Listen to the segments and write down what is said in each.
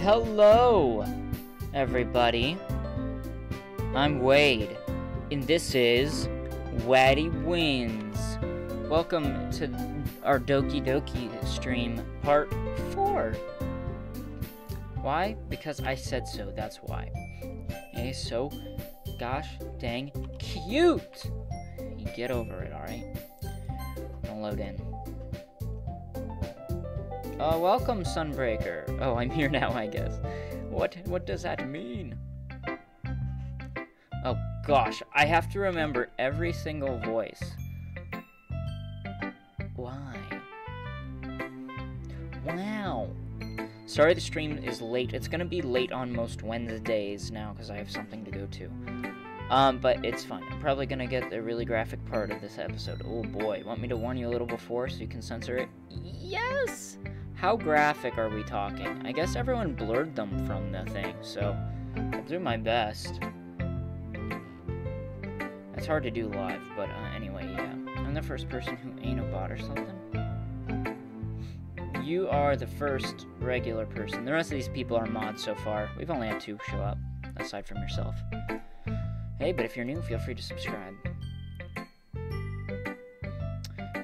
Hello, everybody. I'm Wade, and this is Waddy Wins. Welcome to our Doki stream, part 4. Why? Because I said so, that's why. Okay, so, gosh dang cute! You get over it, alright? Don't load in. Welcome, Sunbreaker. Oh, I'm here now, I guess. What does that mean? Oh, gosh. I have to remember every single voice. Why? Wow. Sorry the stream is late. It's gonna be late on most Wednesdays now, because I have something to go to. But it's fine. I'm probably gonna get the really graphic part of this episode. Oh, boy. Want me to warn you a little before so you can censor it? Yes! How graphic are we talking? I guess everyone blurred them from the thing, so I'll do my best. It's hard to do live, but anyway, yeah. I'm the first person who ain't a bot or something. You are the first regular person. The rest of these people are mods so far. We've only had 2 show up, aside from yourself. Hey, but if you're new, feel free to subscribe.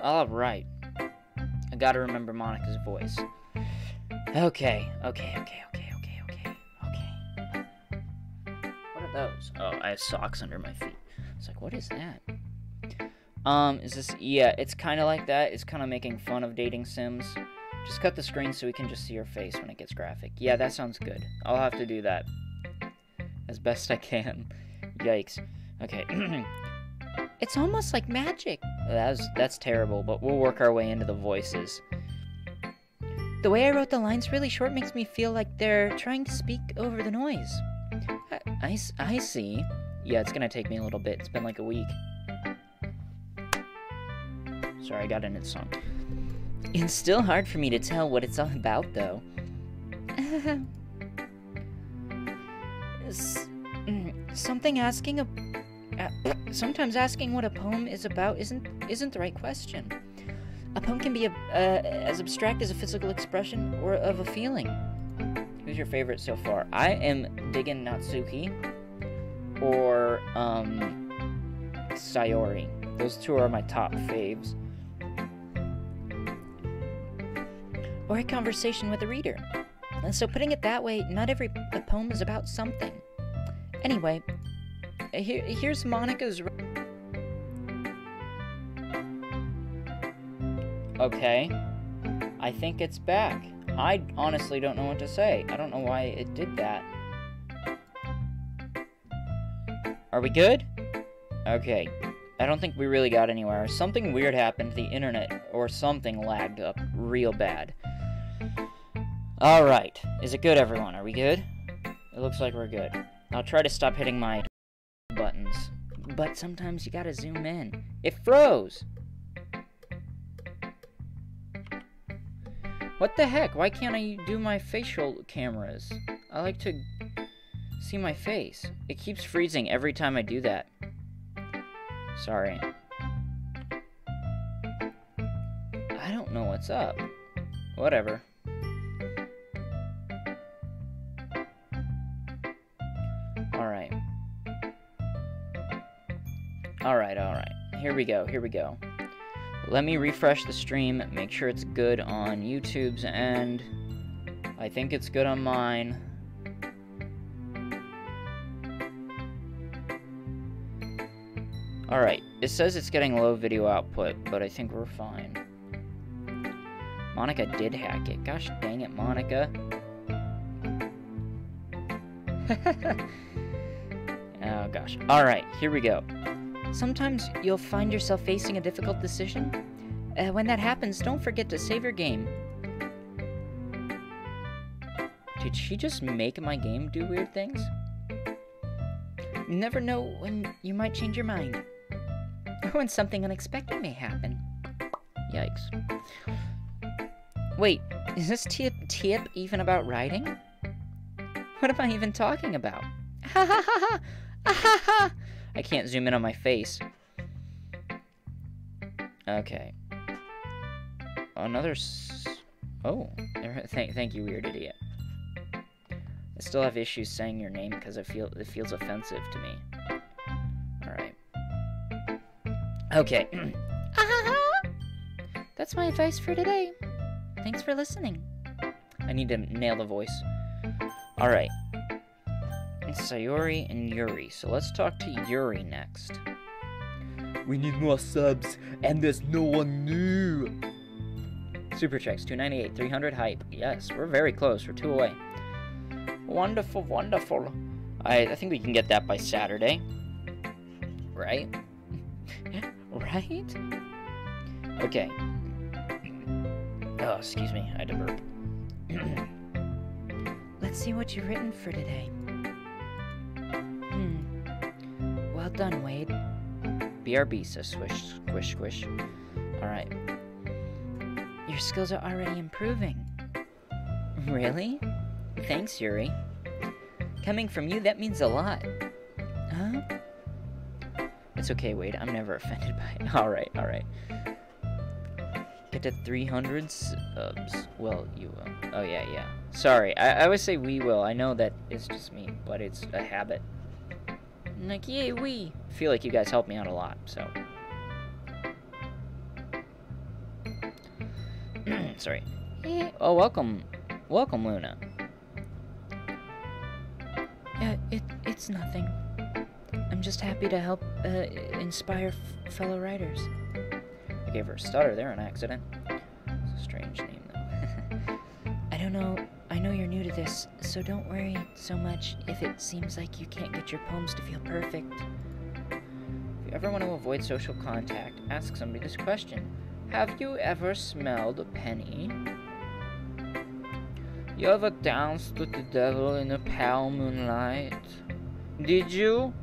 Alright. I gotta remember Monica's voice. Okay. What are those? Oh, I have socks under my feet. It's like, what is that? Is this... Yeah, it's kind of like that. It's kind of making fun of dating sims. Just cut the screen so we can just see your face when it gets graphic. Yeah, that sounds good. I'll have to do that. As best I can. Yikes. Okay. It's almost like magic. That's terrible, but we'll work our way into the voices. The way I wrote the lines really short makes me feel like they're trying to speak over the noise. I see. Yeah, it's gonna take me a little bit. It's been like a week. Sorry, I got in its song. It's still hard for me to tell what it's all about, though. Sometimes asking what a poem is about isn't the right question. A poem can be as abstract as a physical expression or of a feeling. Who's your favorite so far? I am digging Natsuki or Sayori. Those 2 are my top faves. Or a conversation with a reader. And so putting it that way, not every poem is about something. Anyway, here's Monica's... Okay. I think it's back. I honestly don't know what to say. I don't know why it did that. Are we good? Okay. I don't think we really got anywhere. Something weird happened to the internet, or something lagged up real bad. Alright. Is it good, everyone? Are we good? It looks like we're good. I'll try to stop hitting my buttons. But sometimes you gotta zoom in. It froze! What the heck? Why can't I do my facial cameras? I like to see my face. It keeps freezing every time I do that. Sorry. I don't know what's up. Whatever. Alright. Here we go. Let me refresh the stream, make sure it's good on YouTube's end. I think it's good on mine. Alright, it says it's getting low video output, but I think we're fine. Monica did hack it. Gosh dang it, Monica. Oh gosh. Alright, here we go. Sometimes you'll find yourself facing a difficult decision. When that happens, don't forget to save your game. Did she just make my game do weird things? You never know when you might change your mind. Or when something unexpected may happen. Yikes. Wait, is this tip even about writing? What am I even talking about? Ha ha ha ha! Ah ha ha! I can't zoom in on my face. Okay. Another... Oh. Thank you, weird idiot. I still have issues saying your name because it feels offensive to me. Alright. Okay. That's my advice for today. Thanks for listening. I need to nail the voice. Alright. It's Sayori and Yuri, so let's talk to Yuri next. We need more subs, and there's no one new. Super checks, 298, 300 hype. Yes, we're very close. We're 2 away. Wonderful, wonderful. I think we can get that by Saturday. Right? Right? Okay. Oh, excuse me. I had to burp. Let's see what you've written for today. Well done, Wade. BRB says swish, squish, squish. Alright. Your skills are already improving. Really? Thanks, Yuri. Coming from you, that means a lot. Huh? It's okay, Wade. I'm never offended by it. Alright, alright. Get to 300 subs. Well, you will. Oh, yeah, yeah. Sorry, I always say we will. I know that it's just me, but it's a habit. I'm like, yay, we. I feel like you guys help me out a lot, so. Sorry. Hey, oh, welcome. Welcome, Luna. It's nothing. I'm just happy to help inspire fellow writers. I gave her a stutter there on accident. It's a strange name, though. I don't know. I know you're new to this, so don't worry so much if it seems like you can't get your poems to feel perfect. If you ever want to avoid social contact, ask somebody this question. Have you ever smelled a penny? You ever danced with the devil in the pale moonlight? Did you?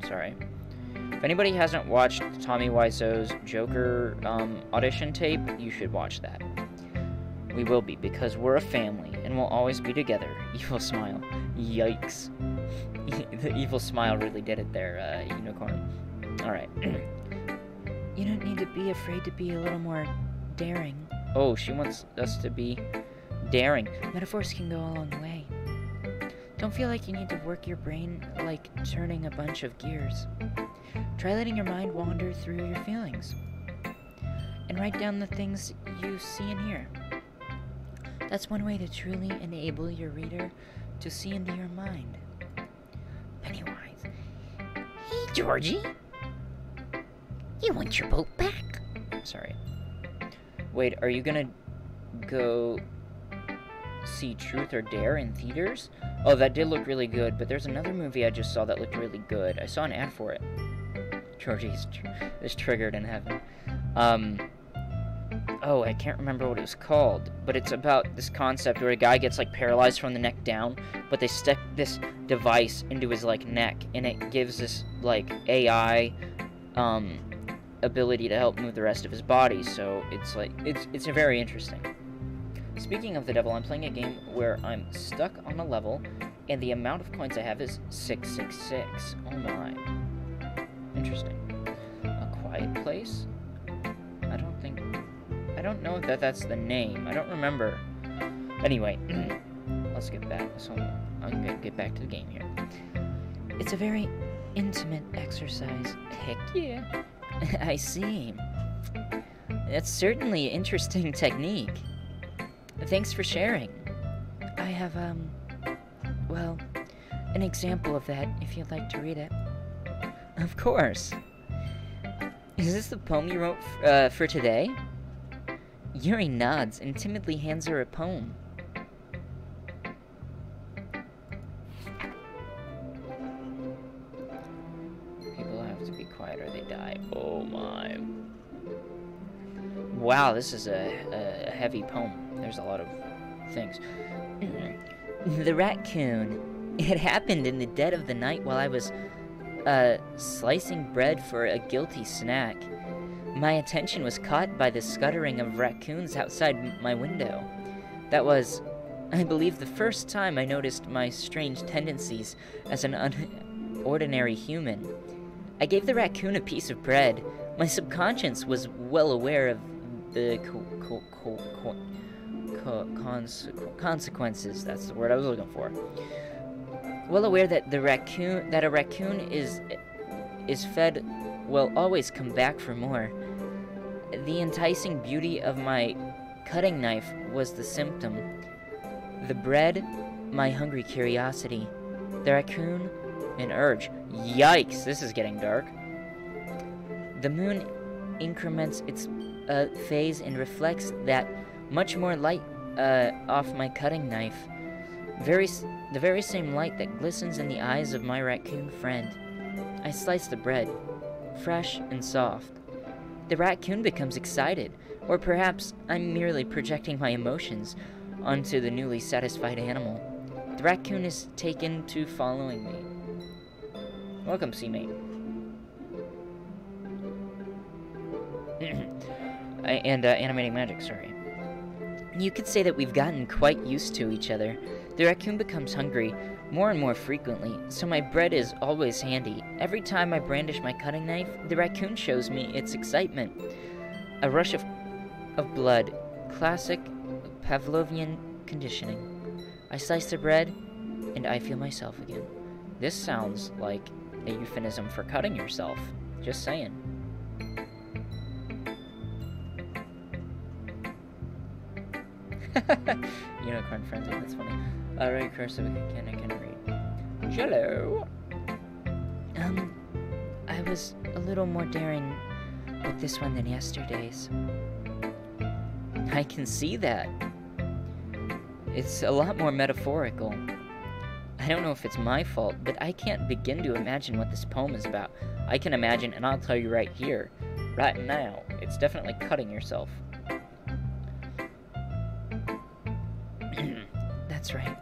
Sorry. If anybody hasn't watched Tommy Wiseau's Joker audition tape, you should watch that. We will be, because we're a family, and we'll always be together. Evil smile. Yikes. The evil smile really did it there, unicorn. Alright. You don't need to be afraid to be a little more daring. Oh, she wants us to be daring. Metaphors can go a long way. Don't feel like you need to work your brain like turning a bunch of gears. Try letting your mind wander through your feelings. And write down the things you see and hear. That's one way to truly enable your reader to see into your mind. Pennywise. Hey, Georgie. You want your boat back? Sorry. Wait, are you gonna go see Truth or Dare in theaters? Oh, that did look really good, but there's another movie I just saw that looked really good. I saw an ad for it. Georgie is triggered in heaven. Oh, I can't remember what it was called, but it's about this concept where a guy gets, like, paralyzed from the neck down, but they stick this device into his, like, neck, and it gives this, like, AI, ability to help move the rest of his body, so it's, like, it's very interesting. Speaking of the devil, I'm playing a game where I'm stuck on a level, and the amount of coins I have is 666. Oh my. Interesting. A quiet place? I don't know if that's the name. I don't remember. Anyway, let's get back. So I'm gonna get back to the game here. It's a very intimate exercise. Heck yeah. I see. That's certainly an interesting technique. Thanks for sharing. I have, well, an example of that if you'd like to read it. Of course. Is this the poem you wrote for today? Yuri nods and timidly hands her a poem. People have to be quiet or they die. Oh my. Wow, this is a heavy poem. There's a lot of things. The raccoon. It happened in the dead of the night while I was slicing bread for a guilty snack. My attention was caught by the scuttering of raccoons outside my window. That was, I believe, the first time I noticed my strange tendencies as an ordinary human. I gave the raccoon a piece of bread. My subconscious was well aware of the consequences, that's the word I was looking for. Well aware that a raccoon is fed will always come back for more. The enticing beauty of my cutting knife was the symptom. The bread, my hungry curiosity. The raccoon, an urge. Yikes, this is getting dark. The moon increments its phase and reflects that much more light off my cutting knife. The very same light that glistens in the eyes of my raccoon friend. I slice the bread, fresh and soft. The raccoon becomes excited, or perhaps I'm merely projecting my emotions onto the newly satisfied animal. The raccoon is taken to following me. Welcome, seamate. And animating magic, sorry. You could say that we've gotten quite used to each other. The raccoon becomes hungry more and more frequently, so my bread is always handy. Every time I brandish my cutting knife, the raccoon shows me its excitement. A rush of blood. Classic Pavlovian conditioning. I slice the bread, and I feel myself again. This sounds like a euphemism for cutting yourself. Just saying. Unicorn frenzy, that's funny. Right, cursive, I can read. Jello. I was a little more daring with this one than yesterday's. I can see that. It's a lot more metaphorical. I don't know if it's my fault, but I can't begin to imagine what this poem is about. I can imagine, and I'll tell you right here, right now, it's definitely cutting yourself. That's right.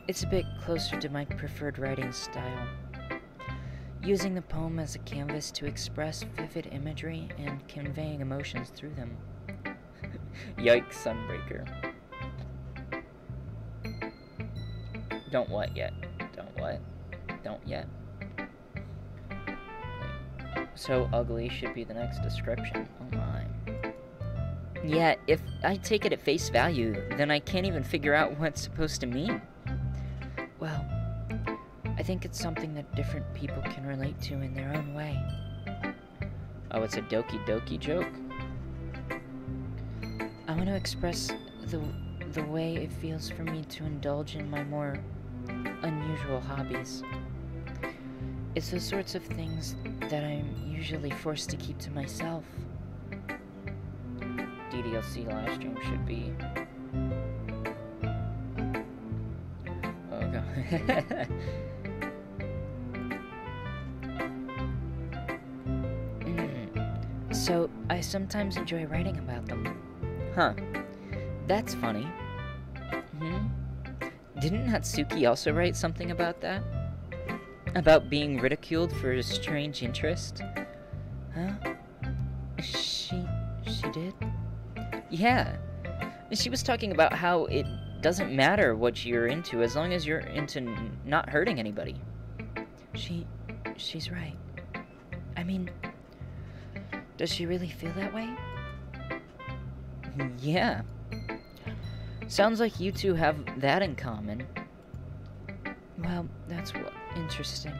It's a bit closer to my preferred writing style. Using the poem as a canvas to express vivid imagery and conveying emotions through them. Yikes, Sunbreaker. Don't what yet? Don't what? Don't yet. So ugly should be the next description. Oh my. Yeah, if I take it at face value, then I can't even figure out what it's supposed to mean. Well, I think it's something that different people can relate to in their own way. Oh, it's a Doki joke? I want to express the way it feels for me to indulge in my more unusual hobbies. It's the sorts of things that I'm usually forced to keep to myself. DDLC live stream should be... Oh god. So, I sometimes enjoy writing about them. Huh. That's funny. Didn't Natsuki also write something about that? About being ridiculed for a strange interest? Huh? She did? Yeah. She was talking about how it doesn't matter what you're into as long as you're into not hurting anybody. She's right. I mean, does she really feel that way? Yeah. Sounds like you two have that in common. Well, that's interesting.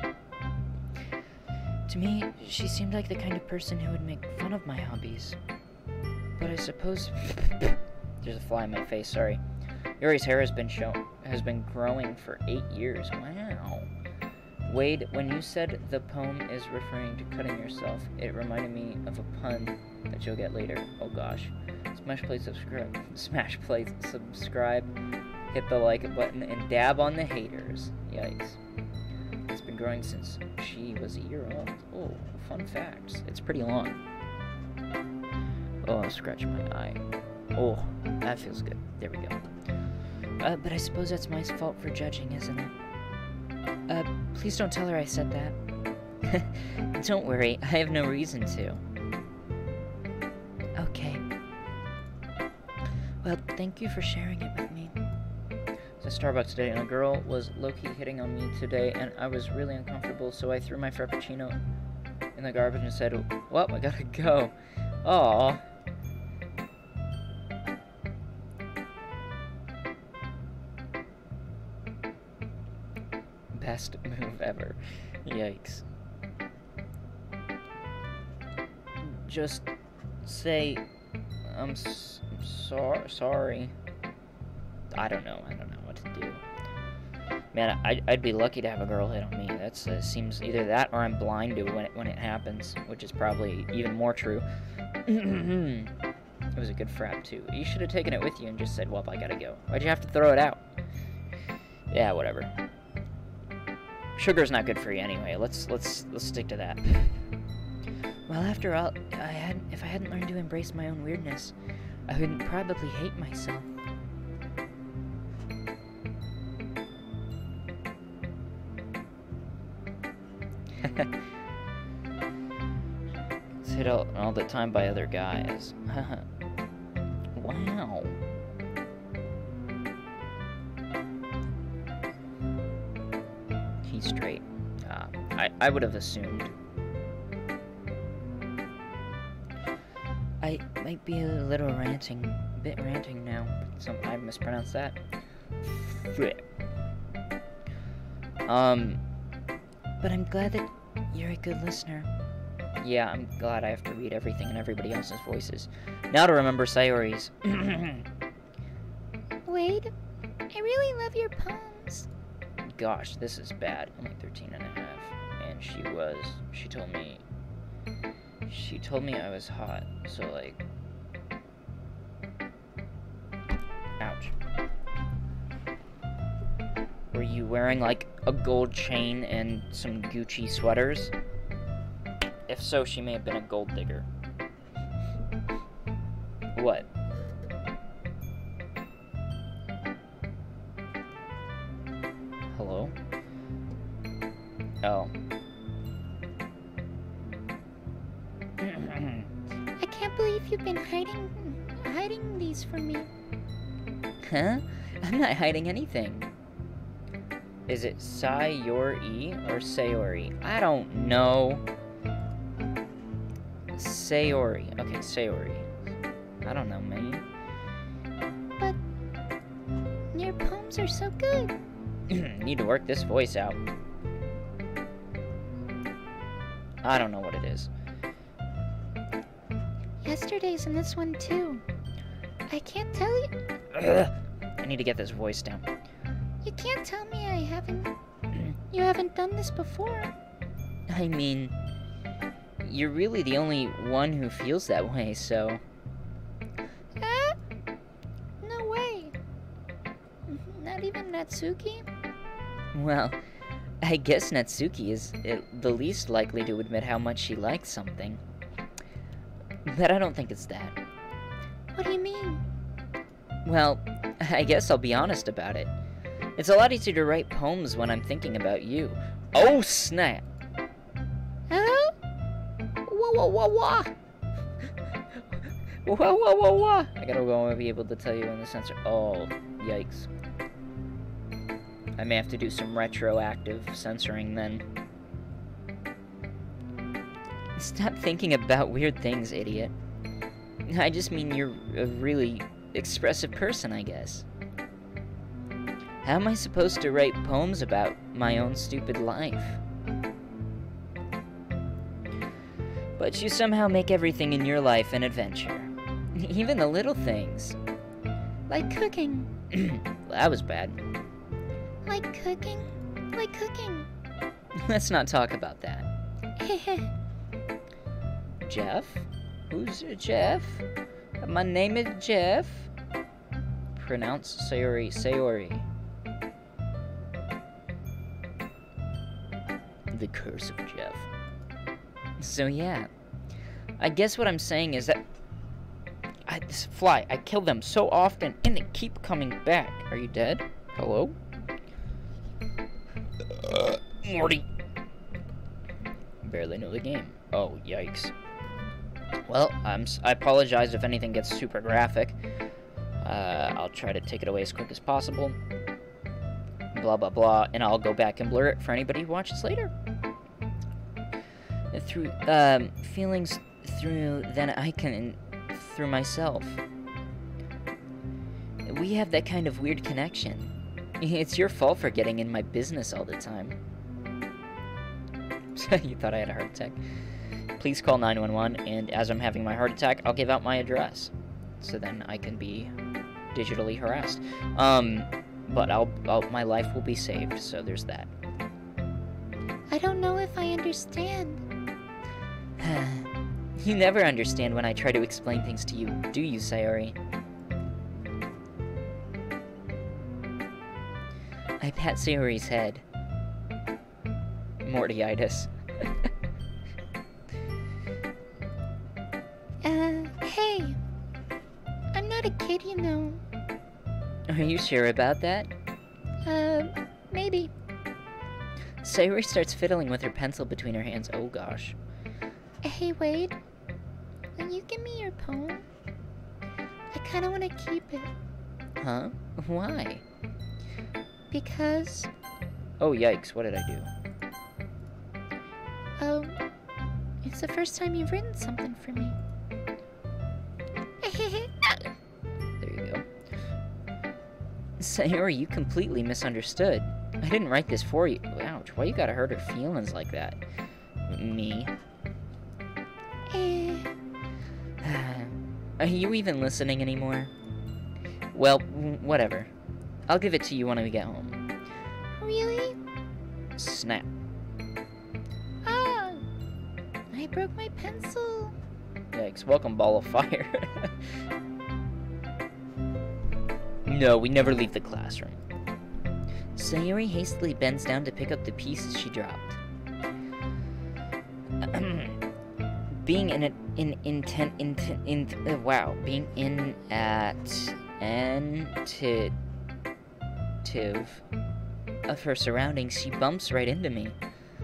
To me, she seemed like the kind of person who would make fun of my hobbies. But I suppose... There's a fly in my face, sorry. Yuri's hair has been growing for 8 years. Wow. Wade, when you said the poem is referring to cutting yourself, it reminded me of a pun that you'll get later. Oh gosh. Smash play, subscribe, hit the like button, and dab on the haters. Yikes. It's been growing since she was a year old. Oh, fun facts. It's pretty long. Oh, I'll scratch my eye. Oh, that feels good. There we go. But I suppose that's my fault for judging, isn't it? Please don't tell her I said that. Don't worry, I have no reason to. Okay. Well, thank you for sharing it with me. It's a Starbucks today, and a girl was low-key hitting on me today, and I was really uncomfortable, so I threw my Frappuccino in the garbage and said, well, I gotta go. Aww. best move ever. Yikes. Just say, I'm sorry. I don't know what to do. Man, I'd be lucky to have a girl hit on me. That's seems either that or I'm blind to it when it happens, which is probably even more true. It was a good frat too. You should have taken it with you and just said, "Well, I gotta go." Why'd you have to throw it out? Yeah, whatever. Sugar's not good for you anyway. Let's stick to that. Well, after all, if I hadn't learned to embrace my own weirdness, I would probably hate myself. It's hit all the time by other guys. Wow. He's straight. I would have assumed. I might be a little bit ranting now. I mispronounced that. But I'm glad that you're a good listener. Yeah, I'm glad I have to read everything in everybody else's voices. Now to remember Sayori's. Wade, I really love your poems. Gosh, this is bad. I'm like 13 and a half. And she told me I was hot. So, like, ouch. Were you wearing, like, a gold chain and some Gucci sweaters? If so, she may have been a gold digger. What? Hello? Oh. I can't believe you've been hiding these from me. Huh? I'm not hiding anything. Is it Sayori or Sayori? I don't know. Sayori. Okay, Sayori. I don't know, man. But your poems are so good. Need to work this voice out. I don't know what it is. Yesterday's in this one too. I can't tell you. Ugh. I need to get this voice down. You can't tell me you haven't done this before. I mean, you're really the only one who feels that way, so... No way. Not even Natsuki? Well, I guess Natsuki is the least likely to admit how much she likes something. But I don't think it's that. What do you mean? Well, I guess I'll be honest about it. It's a lot easier to write poems when I'm thinking about you. Oh, snap! Huh? Wah, wah, wah, wah! Wah, wah, wah, wah! I gotta go and be able to tell you in the censor. Oh, yikes. I may have to do some retroactive censoring then. Stop thinking about weird things, idiot. I just mean you're a really expressive person, I guess. How am I supposed to write poems about my own stupid life? But you somehow make everything in your life an adventure. Even the little things. Like cooking. That was bad. Like cooking? Like cooking. Let's not talk about that. Jeff? Who's Jeff? My name is Jeff. Pronounce Sayori. The curse of Jeff. So yeah, I guess what I'm saying is that this fly, I kill them so often and they keep coming back. Are you dead? Hello? Morty. Barely know the game. Oh, yikes. Well, I apologize if anything gets super graphic. I'll try to take it away as quick as possible. Blah, blah, blah. And I'll go back and blur it for anybody who watches later. Through, feelings through myself. We have that kind of weird connection. It's your fault for getting in my business all the time. You thought I had a heart attack. Please call 911, and as I'm having my heart attack, I'll give out my address. So then I can be digitally harassed. But my life will be saved, so there's that. I don't know if I understand. You never understand when I try to explain things to you, do you, Sayori? I pat Sayori's head. Mortyitis. Hey. I'm not a kid, you know. Are you sure about that? Maybe. Sayori starts fiddling with her pencil between her hands. Oh gosh. Hey, Wade. Will you give me your poem? I kinda wanna keep it. Huh? Why? Because... Oh yikes, what did I do? It's the first time you've written something for me. There you go. Sayori, you completely misunderstood. I didn't write this for you. Ouch, why you gotta hurt her feelings like that? Me. Are you even listening anymore? Well, whatever. I'll give it to you when we get home. Really? Snap. Ah! I broke my pencil. Yikes, welcome, ball of fire. No, we never leave the classroom. Sayori hastily bends down to pick up the pieces she dropped. Being of her surroundings, she bumps right into me.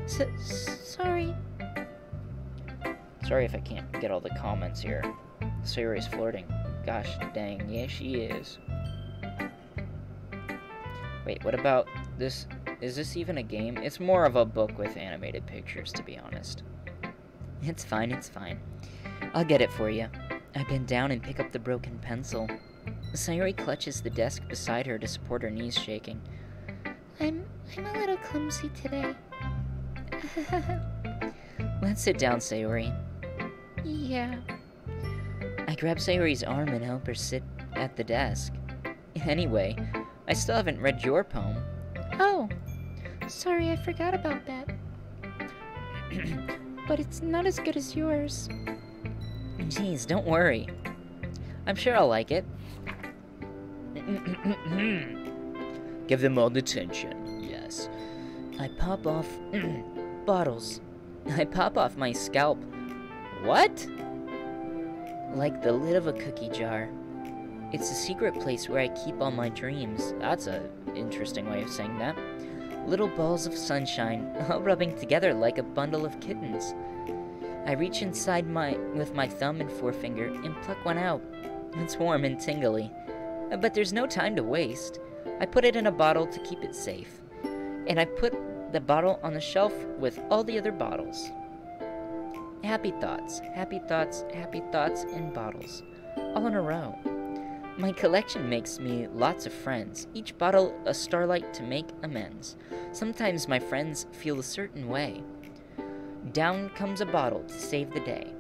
Sorry. Sorry if I can't get all the comments here. Sayori's flirting. Gosh dang, yeah, she is. Wait, what about this? Is this even a game? It's more of a book with animated pictures, to be honest. It's fine, it's fine. I'll get it for you. I bend down and pick up the broken pencil. Sayori clutches the desk beside her to support her knees shaking. I'm a little clumsy today. Let's sit down, Sayori. Yeah. I grab Sayori's arm and help her sit at the desk. Anyway, I still haven't read your poem. Oh, sorry, I forgot about that. But it's not as good as yours. Jeez, don't worry. I'm sure I'll like it. Give them all the attention. Yes. I pop off bottles. I pop off my scalp. What? Like the lid of a cookie jar. It's a secret place where I keep all my dreams. That's an interesting way of saying that. Little balls of sunshine, all rubbing together like a bundle of kittens. I reach inside with my thumb and forefinger and pluck one out. It's warm and tingly. But there's no time to waste. I put it in a bottle to keep it safe. And I put the bottle on the shelf with all the other bottles. Happy thoughts, happy thoughts, happy thoughts in bottles. All in a row. My collection makes me lots of friends, each bottle a starlight to make amends. Sometimes my friends feel a certain way. Down comes a bottle to save the day.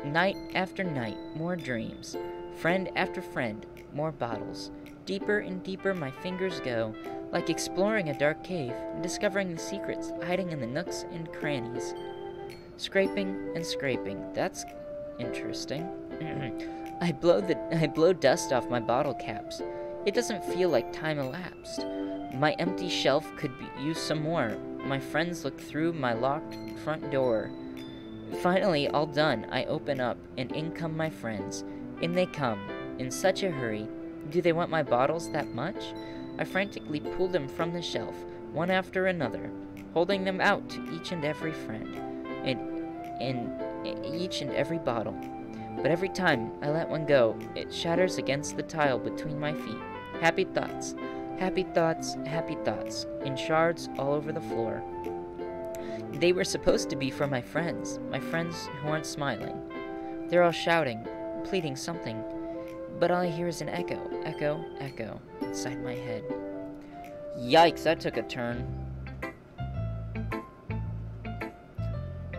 Night after night, more dreams. Friend after friend, more bottles. Deeper and deeper my fingers go, like exploring a dark cave, discovering the secrets hiding in the nooks and crannies. Scraping and scraping, that's interesting. I blow dust off my bottle caps. It doesn't feel like time elapsed. My empty shelf could use some more. My friends look through my locked front door. Finally, all done, I open up, and in come my friends. In they come, in such a hurry. Do they want my bottles that much? I frantically pull them from the shelf, one after another, holding them out to each and every friend, and each and every bottle. But every time I let one go, it shatters against the tile between my feet. Happy thoughts, happy thoughts, happy thoughts, in shards all over the floor. They were supposed to be for my friends who aren't smiling. They're all shouting, pleading something, but all I hear is an echo, echo, echo, inside my head. Yikes, that took a turn.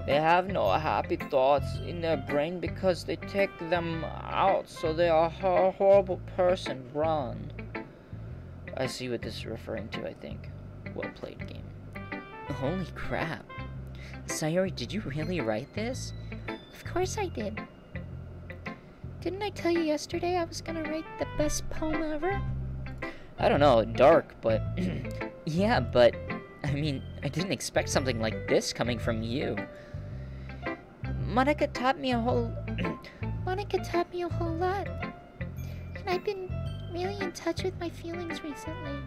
They have no happy thoughts in their brain because they take them out, so they are a horrible person. Run. I see what this is referring to, I think. Well played, game. Holy crap. Sayori, did you really write this? Of course I did. Didn't I tell you yesterday I was gonna write the best poem ever? I don't know, dark, but... yeah, but... I mean, I didn't expect something like this coming from you. Monica taught me a whole... Monica taught me a whole lot. And I've been really in touch with my feelings recently.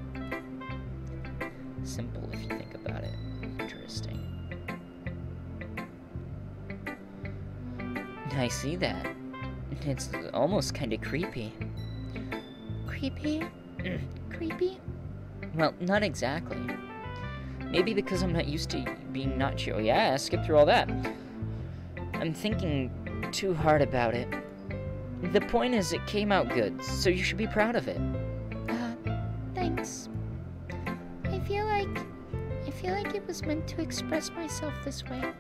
Simple if you think about it. Interesting. I see that. It's almost kind of creepy. Creepy? Creepy? Well, not exactly. Maybe because I'm not used to being not chill. Oh, yeah, I skipped through all that. I'm thinking too hard about it. The point is, it came out good, so you should be proud of it. Thanks. I feel like it was meant to express myself this way.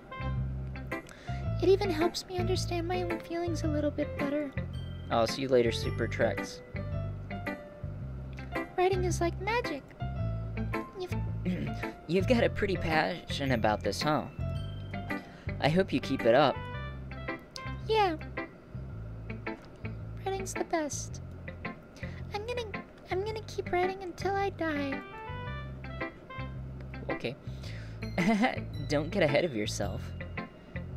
It even helps me understand my own feelings a little bit better. I'll see you later, Super Trex. Writing is like magic. You've got a pretty passion about this, huh? I hope you keep it up. Yeah. Writing's the best. I'm gonna keep writing until I die. Okay. Don't get ahead of yourself.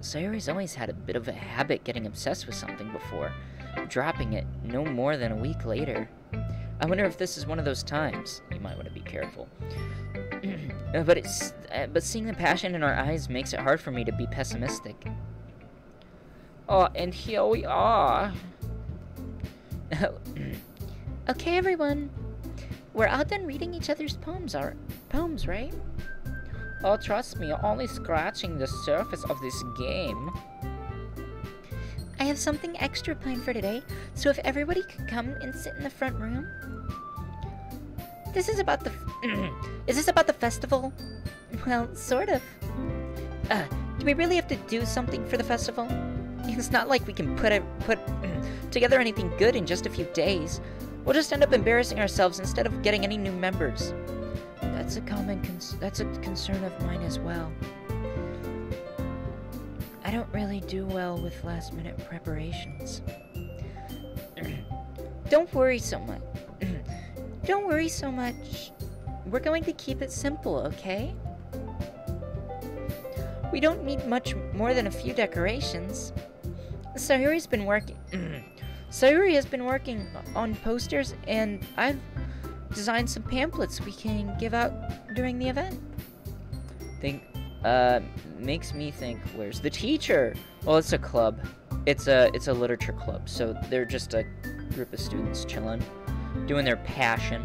Sayori's always had a bit of a habit getting obsessed with something before, dropping it no more than a week later. I wonder if this is one of those times. You might want to be careful. But seeing the passion in our eyes makes it hard for me to be pessimistic. Oh, and here we are. Okay, everyone. We're all done reading each other's poems, right? Oh, trust me, you're only scratching the surface of this game. I have something extra planned for today, so if everybody could come and sit in the front room. This is about the... Is this about the festival? Well, sort of. Do we really have to do something for the festival? It's not like we can put together anything good in just a few days. We'll just end up embarrassing ourselves instead of getting any new members. That's a concern of mine as well. I don't really do well with last-minute preparations. Don't worry so much. Don't worry so much. We're going to keep it simple, okay? We don't need much more than a few decorations. Sayori has been working on posters, and I've designed some pamphlets we can give out during the event. Makes me think, where's the teacher? Well, it's a club. It's a literature club, so they're just a group of students chilling, doing their passion.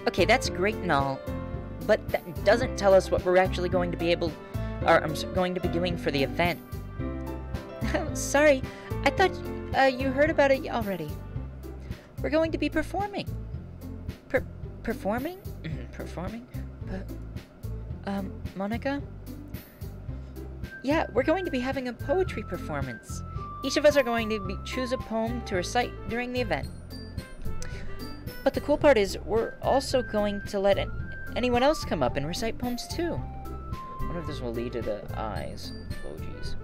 Okay, that's great and all, but that doesn't tell us what we're actually going to be going to be doing for the event. Sorry, I thought you heard about it already. We're going to be performing. Performing? Performing? Monica? Yeah, we're going to be having a poetry performance. Each of us are going to choose a poem to recite during the event. But the cool part is, we're also going to let anyone else come up and recite poems too. I wonder if this will lead to the eyes. Oh, jeez.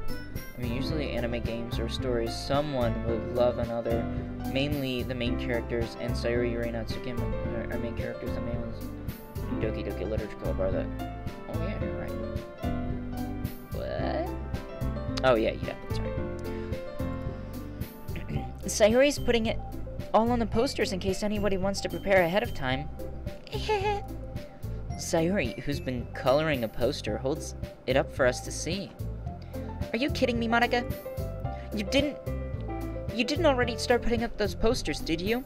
I mean, usually anime games or stories, someone would love another. Mainly the main characters, and Sayori, Yurei, Natsuki are main characters. The main ones in Doki Doki Literature Club are the... Oh yeah, you're right. What? Oh yeah, that's right. Sayori's putting it all on the posters in case anybody wants to prepare ahead of time. Sayori, who's been coloring a poster, holds it up for us to see. Are you kidding me, Monica? You didn't already start putting up those posters, did you?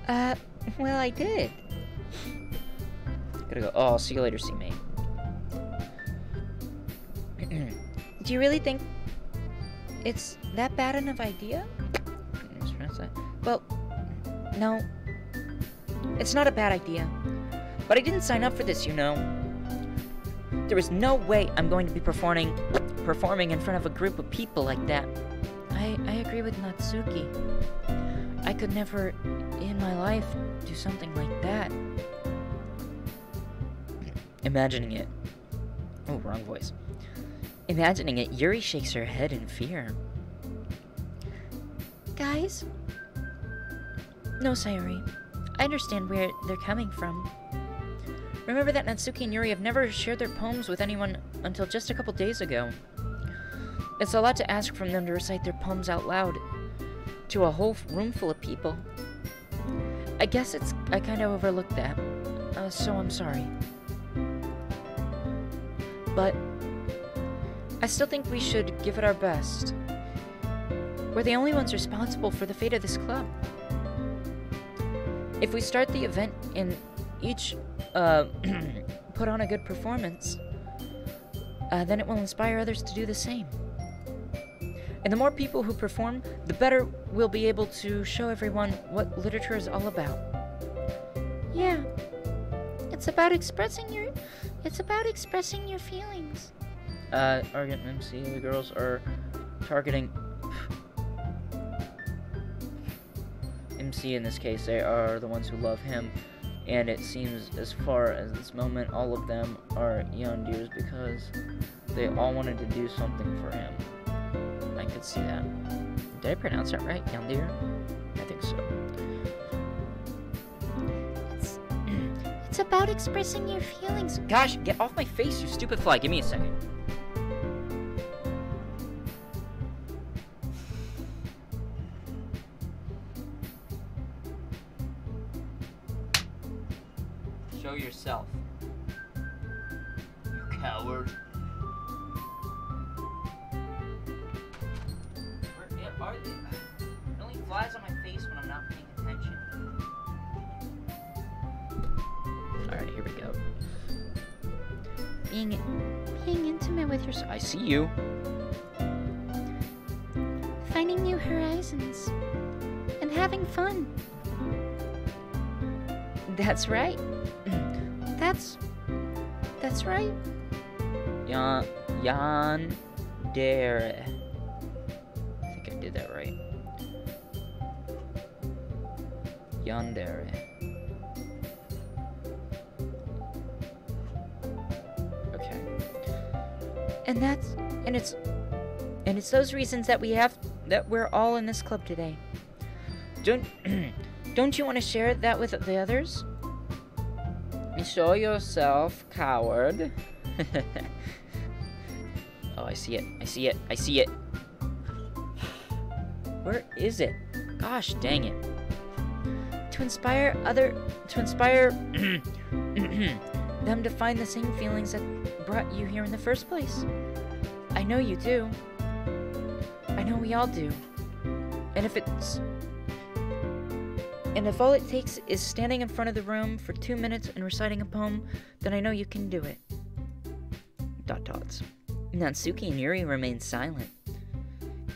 Well, I did. Gotta go. Oh, I'll see you later, C-Mate. Do you really think it's that bad of an idea? Well, No, it's not a bad idea. But I didn't sign up for this, you know. There is no way I'm going to be performing in front of a group of people like that. I agree with Natsuki. I could never in my life do something like that. Imagining it. Oh, wrong voice. Imagining it, Yuri shakes her head in fear. Guys? No, Sayori. I understand where they're coming from. Remember that Natsuki and Yuri have never shared their poems with anyone until just a couple days ago. It's a lot to ask from them to recite their poems out loud to a whole room full of people. I guess I kind of overlooked that, so I'm sorry. But I still think we should give it our best. We're the only ones responsible for the fate of this club. If we start the event and each put on a good performance, then it will inspire others to do the same. And the more people who perform, the better we'll be able to show everyone what literature is all about. Yeah. It's about expressing your feelings. Target MC, the girls are targeting MC in this case. They are the ones who love him, and it seems as far as this moment all of them are yandeers because they all wanted to do something for him. I could see that. Did I pronounce that right? Yandeer? I think so. It's about expressing your feelings. Gosh, get off my face, you stupid fly. Give me a second. Show yourself. You coward. Where are they? It only flies on my face when I'm not paying attention. Alright, here we go. Being intimate with yourself. I see you. Finding new horizons. And having fun. That's right. That's right. Yandere. I think I did that right. Yandere. Okay. And it's those reasons that we're all in this club today. Don't you want to share that with the others? Show yourself, coward. Oh, I see it. I see it. I see it. Where is it? Gosh, dang it. To inspire them to find the same feelings that brought you here in the first place. I know you do. I know we all do. And if all it takes is standing in front of the room for 2 minutes and reciting a poem, then I know you can do it. ... Natsuki and Yuri remain silent.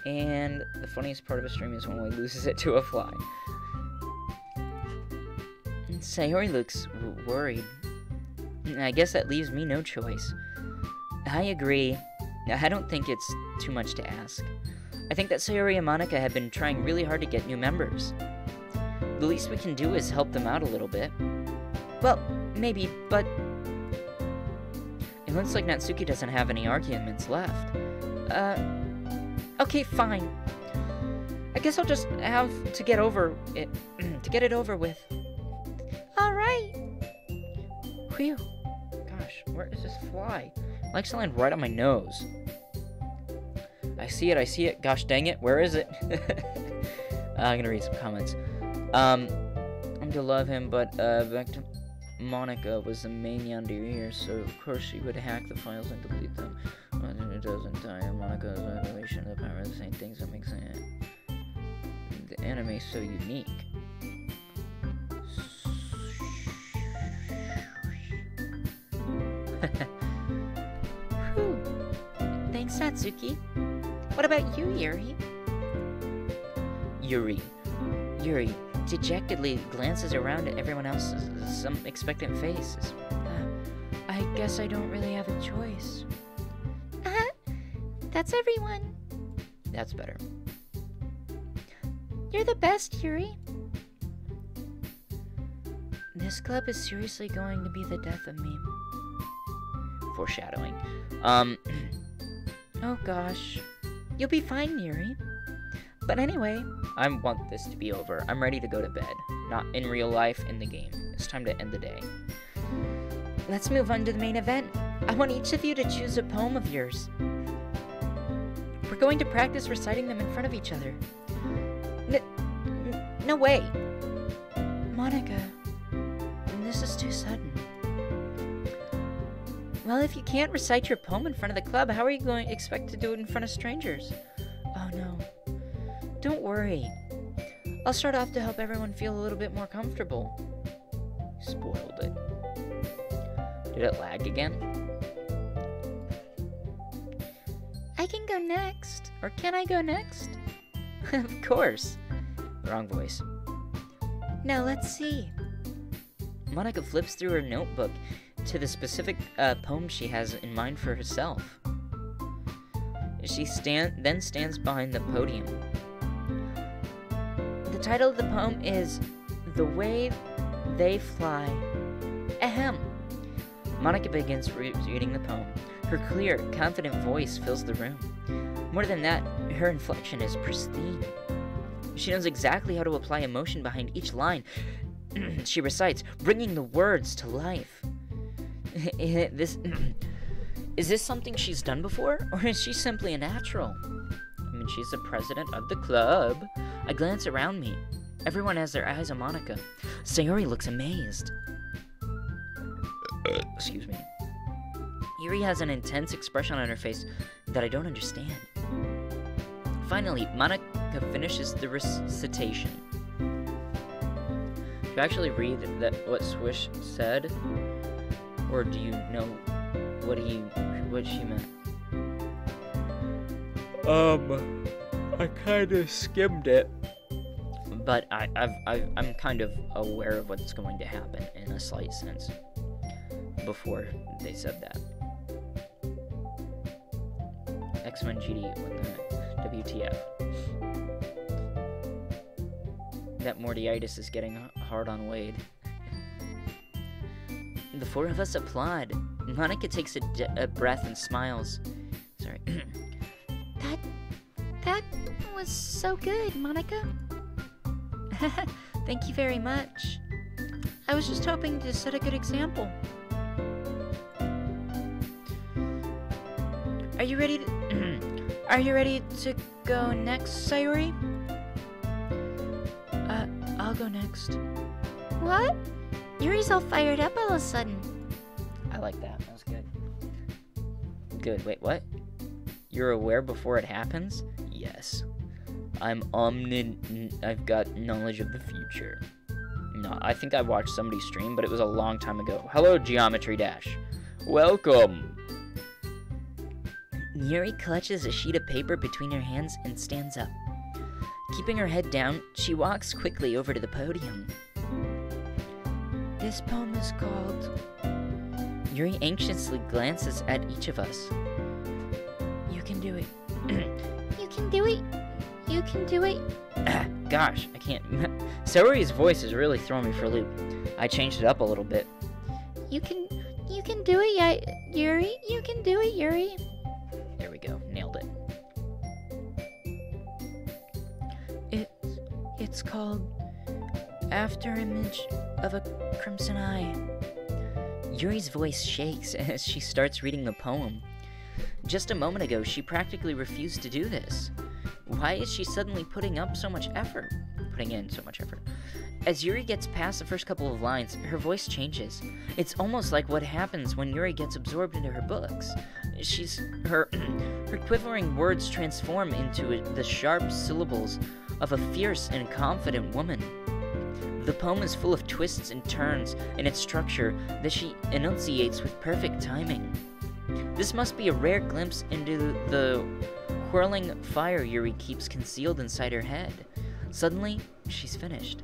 And the funniest part of a stream is when one loses it to a fly. And Sayori looks worried. I guess that leaves me no choice. I agree. I don't think it's too much to ask. I think that Sayori and Monica have been trying really hard to get new members. The least we can do is help them out a little bit. Well, maybe, but it looks like Natsuki doesn't have any arguments left. Okay, fine. I guess I'll just have to get over it, to get it over with. All right. Whew. Gosh, where is this fly? It likes to land right on my nose. I see it, I see it. Gosh dang it, where is it? I'm gonna read some comments. I'm to love him, but back to Monica was the main yandere here, so of course she would hack the files and delete them. But it doesn't tie Monica's relation to the power of the same things that makes the anime so unique. Whew. Thanks, Natsuki. What about you, Yuri? Yuri, dejectedly glances around at everyone else's some expectant faces. I guess I don't really have a choice. That's everyone. That's better. You're the best, Yuri. This club is seriously going to be the death of me. Foreshadowing. Oh gosh. You'll be fine, Yuri. But anyway, I want this to be over. I'm ready to go to bed. Not in real life, in the game. It's time to end the day. let's move on to the main event. I want each of you to choose a poem of yours. We're going to practice reciting them in front of each other. No way. Monica, this is too sudden. Well, if you can't recite your poem in front of the club, how are you going to expect to do it in front of strangers? Oh no. Don't worry. I'll start off to help everyone feel a little bit more comfortable. Spoiled it. Did it lag again? I can go next. Or can I go next? Of course. Wrong voice. Now let's see. Monica flips through her notebook to the specific poem she has in mind for herself. She then stands behind the podium. The title of the poem is The Way They Fly. Ahem. Monica begins reading the poem. Her clear, confident voice fills the room. More than that, her inflection is pristine. She knows exactly how to apply emotion behind each line. She recites, bringing the words to life. Is this something she's done before, or is she simply a natural? I mean, she's the president of the club. I glance around me. Everyone has their eyes on Monica. Sayori looks amazed. Excuse me. Yuri has an intense expression on her face that I don't understand. Finally, Monica finishes the recitation. Do you actually read what Swish said? Or do you know what she meant? I kind of skimmed it. But I'm kind of aware of what's going to happen in a slight sense before they said that. X-Men GD, what the WTF? That Mortyitis is getting hard on Wade. The four of us applaud. Monica takes a breath and smiles. Sorry. That was so good, Monica. Thank you very much. I was just hoping to set a good example. Are you ready to go next, Sayori? I'll go next. What? Yuri's all fired up all of a sudden. I like that. That was good. Good. Wait, what? You're aware before it happens? Yes. I'm I've got knowledge of the future. No, I think I watched somebody stream, but it was a long time ago. Hello, Geometry Dash. Welcome. Yuri clutches a sheet of paper between her hands and stands up. Keeping her head down, she walks quickly over to the podium. This poem is called... Yuri anxiously glances at each of us. You can do it. You can do it. You can do it. Gosh, I can't... Sayori's voice is really throwing me for a loop. I changed it up a little bit. You can do it, Yuri. You can do it, Yuri. There we go. Nailed it. It's called After Image of a Crimson Eye. Yuri's voice shakes as she starts reading the poem. Just a moment ago, she practically refused to do this. Why is she suddenly putting in so much effort? As Yuri gets past the first couple of lines, her voice changes. It's almost like what happens when Yuri gets absorbed into her books. Her quivering words transform into the sharp syllables of a fierce and confident woman. The poem is full of twists and turns in its structure that she enunciates with perfect timing. This must be a rare glimpse into the whirling fire Yuri keeps concealed inside her head. Suddenly, she's finished.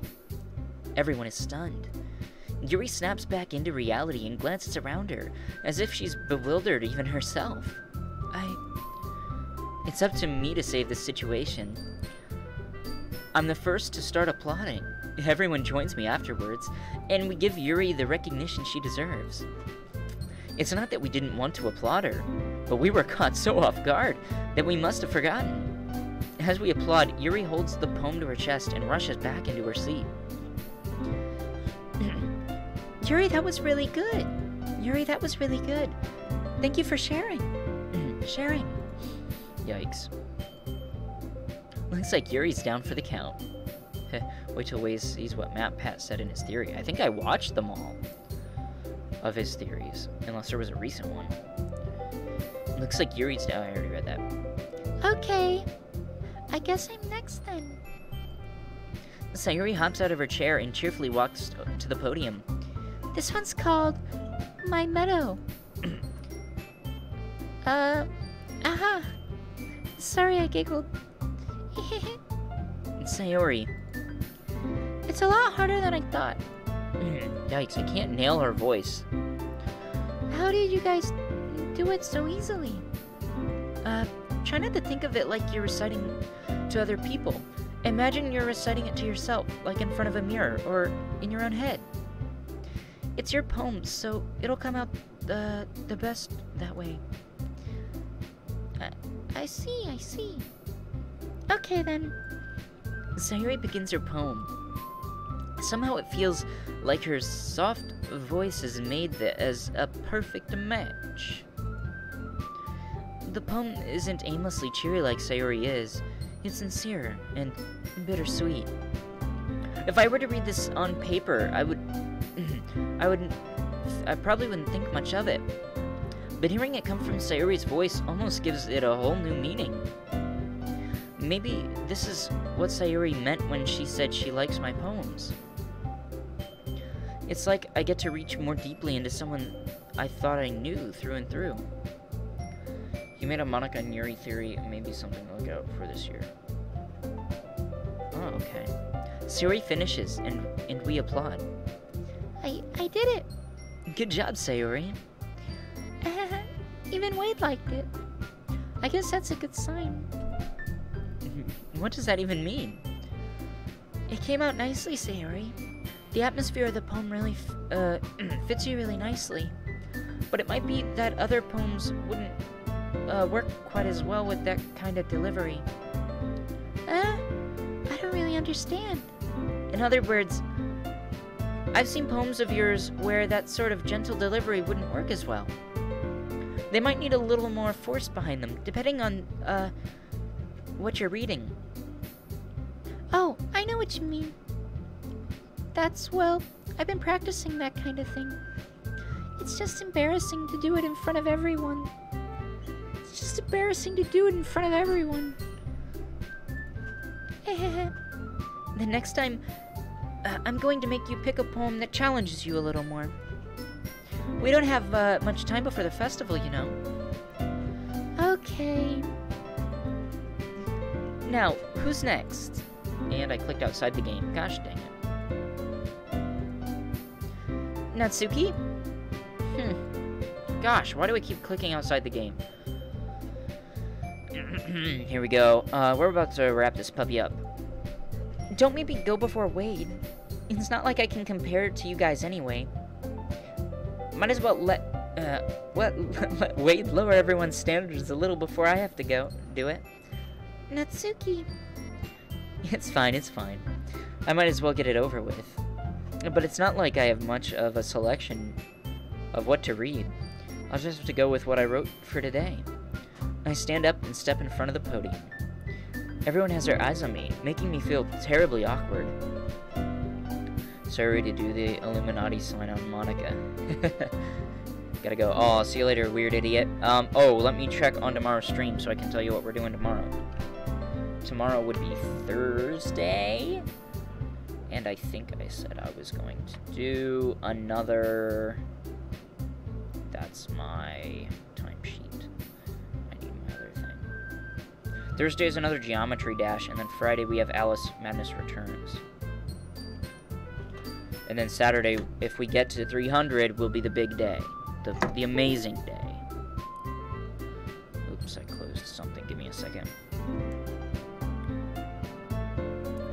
Everyone is stunned. Yuri snaps back into reality and glances around her, as if she's bewildered even herself. It's up to me to save this situation. I'm the first to start applauding. Everyone joins me afterwards, and we give Yuri the recognition she deserves. It's not that we didn't want to applaud her, but we were caught so off guard that we must have forgotten. As we applaud, Yuri holds the poem to her chest and rushes back into her seat. Yuri, that was really good. Yuri, that was really good. Thank you for sharing. Sharing. Yikes. Looks like Yuri's down for the count. Wait till Waze sees what Matt Pat said in his theory. I think I watched them all of his theories, unless there was a recent one. Looks like Yuri's down. I already read that. Okay. I guess I'm next then. Sayuri hops out of her chair and cheerfully walks to the podium. This one's called My Meadow. Sorry I giggled. Sayori. It's a lot harder than I thought. Yikes, I can't nail her voice. How did you guys do it so easily? Try not to think of it like you're reciting to other people. Imagine you're reciting it to yourself, like in front of a mirror, or in your own head. It's your poem, so it'll come out the best that way. I see. Okay then. Sayuri begins her poem. Somehow it feels like her soft voice is made as a perfect match. The poem isn't aimlessly cheery like Sayuri is. It's sincere and bittersweet. If I were to read this on paper, I probably wouldn't think much of it. But hearing it come from Sayuri's voice almost gives it a whole new meaning. Maybe this is what Sayuri meant when she said she likes my poems. It's like I get to reach more deeply into someone I thought I knew through and through. You made a Monica and Yuri theory, maybe something to look out for this year. Oh, okay. Sayuri finishes, and we applaud. I did it. Good job, Sayuri. Even Wade liked it. I guess that's a good sign. What does that even mean? It came out nicely, Sayuri. The atmosphere of the poem really fits you really nicely. But it might be that other poems wouldn't work quite as well with that kind of delivery. I don't really understand. In other words, I've seen poems of yours where that sort of gentle delivery wouldn't work as well. They might need a little more force behind them, depending on, what you're reading. Oh, I know what you mean. Well, I've been practicing that kind of thing. It's just embarrassing to do it in front of everyone. The next time, I'm going to make you pick a poem that challenges you a little more. We don't have much time before the festival, you know. Okay. Now, who's next? And I clicked outside the game. Gosh dang it. Natsuki? Gosh, why do I keep clicking outside the game? Here we go. We're about to wrap this puppy up. Don't maybe go before Wade. It's not like I can compare it to you guys anyway. Might as well let Wade lower everyone's standards a little before I have to go do it. Natsuki. It's fine. I might as well get it over with. But it's not like I have much of a selection of what to read. I'll just have to go with what I wrote for today. I stand up and step in front of the podium. Everyone has their eyes on me, making me feel terribly awkward. Sorry to do the Illuminati sign on Monica. Gotta go. Oh, see you later, weird idiot. Let me check on tomorrow's stream so I can tell you what we're doing tomorrow. Tomorrow would be Thursday. And I think I said I was going to do another... That's my timesheet. I need my other thing. Thursday is another Geometry Dash, and then Friday we have Alice Madness Returns. And then Saturday, if we get to 300, will be the big day. The amazing day. Oops, I closed something. Give me a second.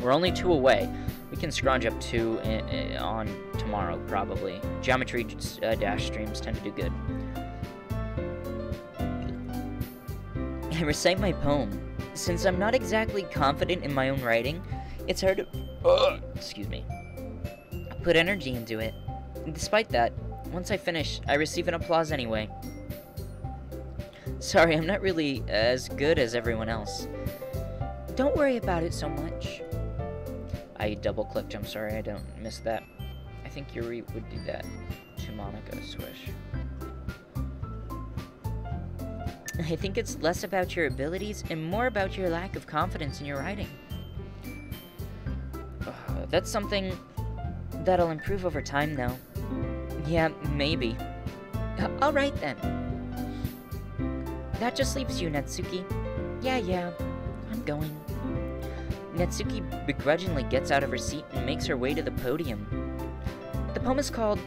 We're only 2 away. We can scrounge up 2 on tomorrow, probably. Geometry dash streams tend to do good. I recite my poem. Since I'm not exactly confident in my own writing, it's hard to... excuse me. Put energy into it. Despite that, once I finish, I receive an applause anyway. Sorry, I'm not really as good as everyone else. Don't worry about it so much. I double-clicked, I'm sorry, I don't miss that. I think Yuri would do that to Monica Swish. I think it's less about your abilities and more about your lack of confidence in your writing. That's something that'll improve over time, though. Yeah, maybe. Alright then. That just leaves you, Natsuki. Yeah, I'm going. Natsuki begrudgingly gets out of her seat and makes her way to the podium. The poem is called...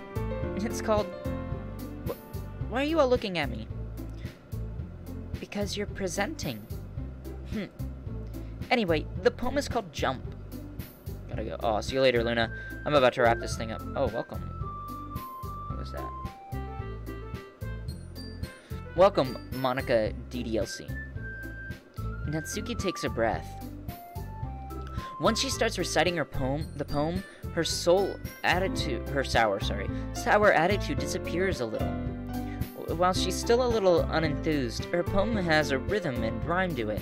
It's called... Why are you all looking at me? Because you're presenting. Anyway, the poem is called Jump. Gotta go. Oh, see you later, Luna. I'm about to wrap this thing up. Oh, welcome. What was that? Welcome, Monica DDLC. Natsuki takes a breath. Once she starts reciting her poem, her sour attitude disappears a little. While she's still a little unenthused, her poem has a rhythm and rhyme to it.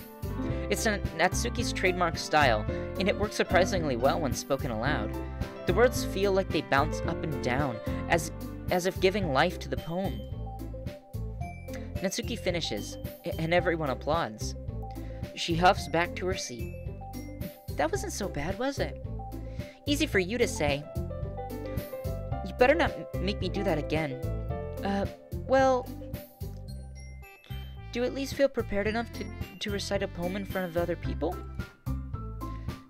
It's Natsuki's trademark style, and it works surprisingly well when spoken aloud. The words feel like they bounce up and down, as if giving life to the poem. Natsuki finishes, and everyone applauds. She huffs back to her seat. That wasn't so bad, was it? Easy for you to say. You better not make me do that again. Well... Do you at least feel prepared enough to recite a poem in front of other people?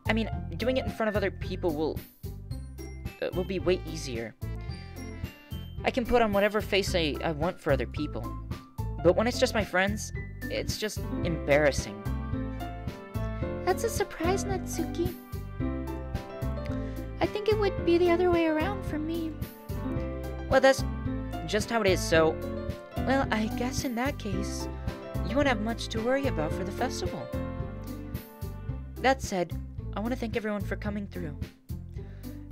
I mean, doing it in front of other people will be way easier. I can put on whatever face I want for other people. But when it's just my friends, it's just embarrassing. That's a surprise, Natsuki. I think it would be the other way around for me. Well, that's just how it is, so... Well, I guess in that case, you won't have much to worry about for the festival. That said, I want to thank everyone for coming through.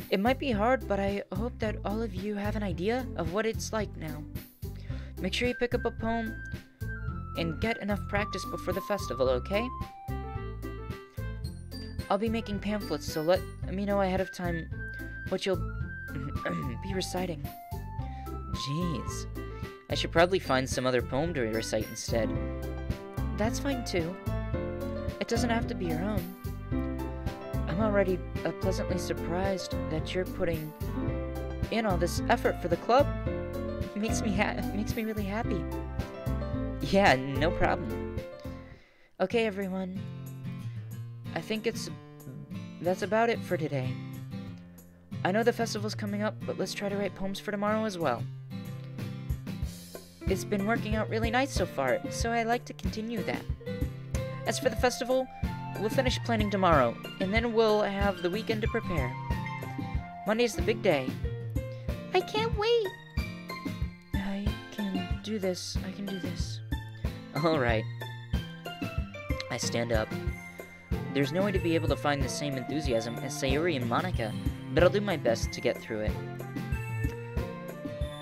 It might be hard, but I hope that all of you have an idea of what it's like now. Make sure you pick up a poem and get enough practice before the festival, okay? I'll be making pamphlets, so let me know ahead of time what you'll be reciting. Jeez. I should probably find some other poem to recite instead. That's fine too. It doesn't have to be your own. I'm already pleasantly surprised that you're putting in all this effort for the club. It makes me really happy. Yeah, no problem. Okay, everyone. I think that's about it for today. I know the festival's coming up, but let's try to write poems for tomorrow as well. It's been working out really nice so far, so I'd like to continue that. As for the festival, we'll finish planning tomorrow, and then we'll have the weekend to prepare. Monday's the big day. I can't wait. I can do this. Alright. I stand up. There's no way to be able to find the same enthusiasm as Sayuri and Monica, but I'll do my best to get through it.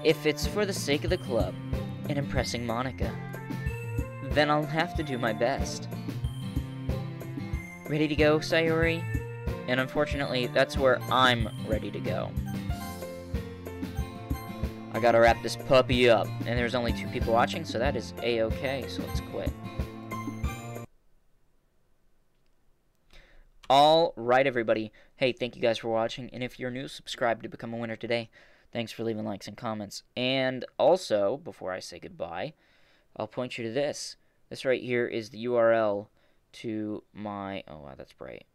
If it's for the sake of the club and impressing Monica, then I'll have to do my best. Ready to go, Sayuri? And unfortunately, that's where I'm ready to go. I gotta wrap this puppy up, and there's only 2 people watching, so that is A-okay, so let's quit. Alright, everybody. Hey, thank you guys for watching, and if you're new, subscribe to become a winner today. Thanks for leaving likes and comments. And also, before I say goodbye, I'll point you to this. This right here is the URL to my... Oh, wow, that's bright.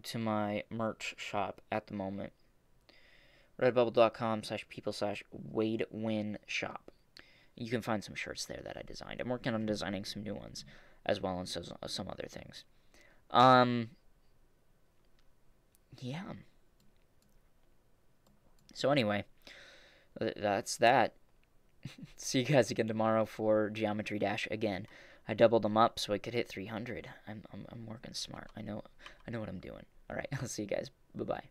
To my merch shop at the moment. redbubble.com/people/WadeWinShop. You can find some shirts there that I designed. I'm working on designing some new ones as well as some other things. Yeah. So anyway, that's that. See you guys again tomorrow for Geometry Dash again. I doubled them up so I could hit 300. I'm working smart. I know what I'm doing. All right, I'll see you guys. Bye-bye.